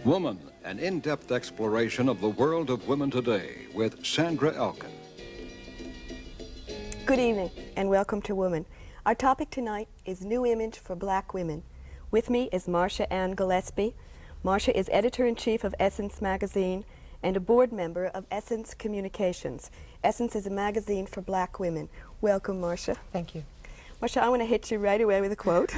Woman, an in-depth exploration of the world of women today with Sandra Elkin. Good evening and welcome to Woman. Our topic tonight is New Image for Black Women. With me is Marcia Ann Gillespie. Marcia is editor-in-chief of Essence magazine and a board member of Essence Communications. Essence is a magazine for black women. Welcome, Marcia. Thank you. Marcia, I want to hit you right away with a quote.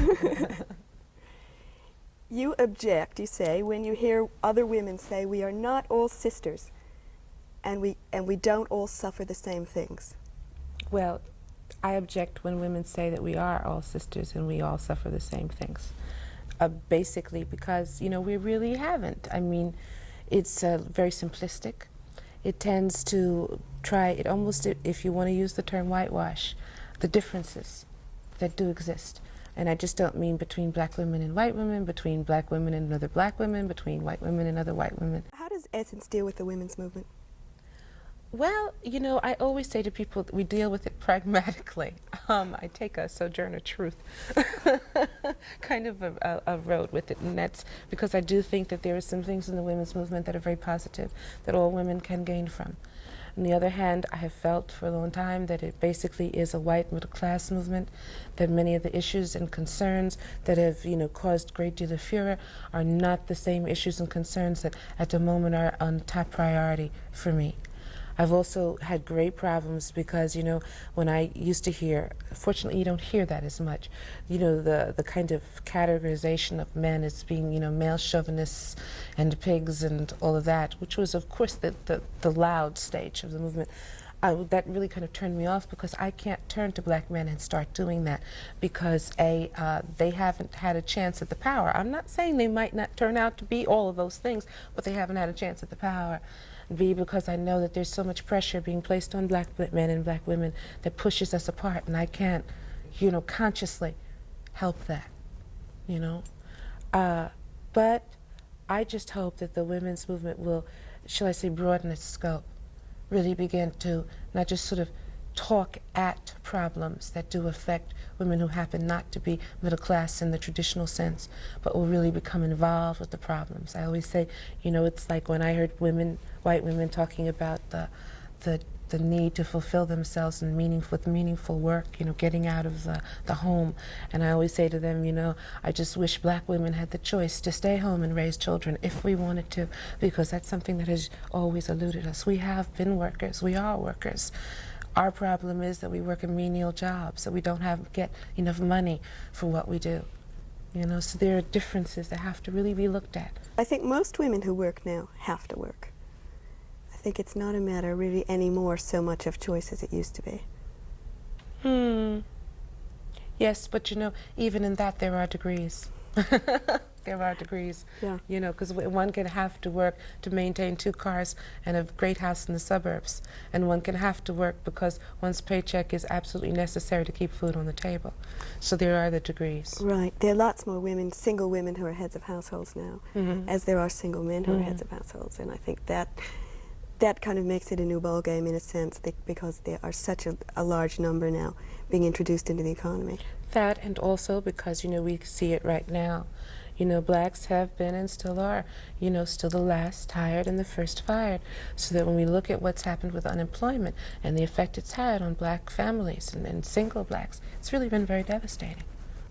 You object, you say, when you hear other women say we are not all sisters and we don't all suffer the same things. Well, I object when women say that we are all sisters and we all suffer the same things. Basically because, you know, we really haven't. I mean, it's very simplistic. It tends to try, it almost, if you want to use the term whitewash, the differences that do exist. And I just don't mean between black women and white women, between black women and other black women, between white women and other white women. How does Essence deal with the women's movement? Well, you know, I always say to people that we deal with it pragmatically. I take a sojourner truth kind of a road with it, and that's because I do think that there are some things in the women's movement that are very positive, that all women can gain from. On the other hand, I have felt for a long time that it basically is a white middle-class movement, that many of the issues and concerns that have, you know, caused a great deal of furor are not the same issues and concerns that at the moment are on top priority for me. I've also had great problems because, you know, when I used to hear, fortunately you don't hear that as much, you know, the kind of categorization of men as being, you know, male chauvinists and pigs and all of that, which was of course the loud stage of the movement. That really kind of turned me off because I can't turn to black men and start doing that because they haven't had a chance at the power. I'm not saying they might not turn out to be all of those things, but they haven't had a chance at the power. B, because I know that there's so much pressure being placed on black men and black women that pushes us apart, and I can't, you know, consciously help that, you know. But I just hope that the women's movement will, shall I say, broaden its scope, really begin to not just sort of talk at problems that do affect women who happen not to be middle class in the traditional sense, but will really become involved with the problems. I always say, you know, it's like when I heard white women talking about the need to fulfill themselves in meaningful work, you know, getting out of the home. And I always say to them, you know, I just wish black women had the choice to stay home and raise children if we wanted to, because that's something that has always eluded us. We have been workers, we are workers. Our problem is that we work in menial jobs, that we don't get enough money for what we do. You know, so there are differences that have to really be looked at. I think most women who work now have to work. I think it's not a matter really anymore so much of choice as it used to be. Yes, but you know, even in that there are degrees. There are degrees, yeah. You know, because one can have to work to maintain 2 cars and a great house in the suburbs, and one can have to work because one's paycheck is absolutely necessary to keep food on the table. So there are the degrees. Right. There are lots more women, single women who are heads of households now, as there are single men who are heads of households, and I think that kind of makes it a new ballgame in a sense, because there are such a large number now being introduced into the economy. That, and also because, you know, we see it right now. You know, blacks have been and still are, you know, still the last hired and the first fired. So that when we look at what's happened with unemployment and the effect it's had on black families and single blacks, it's really been very devastating.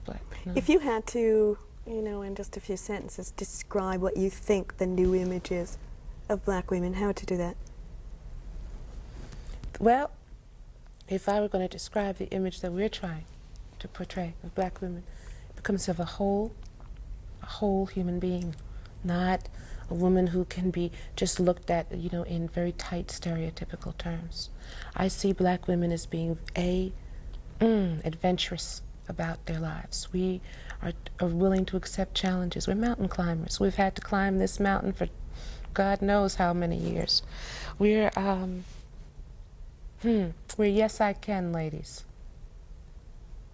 But, no. If you had to, you know, in just a few sentences, describe what you think the new image is of black women, how would you do that? Well, if I were going to describe the image that we're trying to portray of black women, it becomes of a whole human being, not a woman who can be just looked at, you know, in very tight stereotypical terms. I see black women as being adventurous about their lives. We are willing to accept challenges. We're mountain climbers. We've had to climb this mountain for God knows how many years. We're yes I can ladies.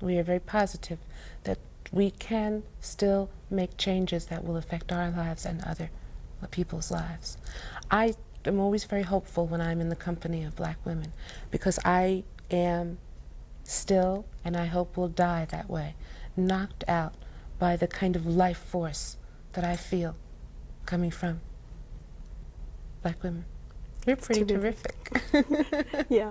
We are very positive that we can still make changes that will affect our lives and other people's lives. I am always very hopeful when I'm in the company of black women, because I am still, and I hope will die that way, knocked out by the kind of life force that I feel coming from black women. You're pretty terrific. Yeah.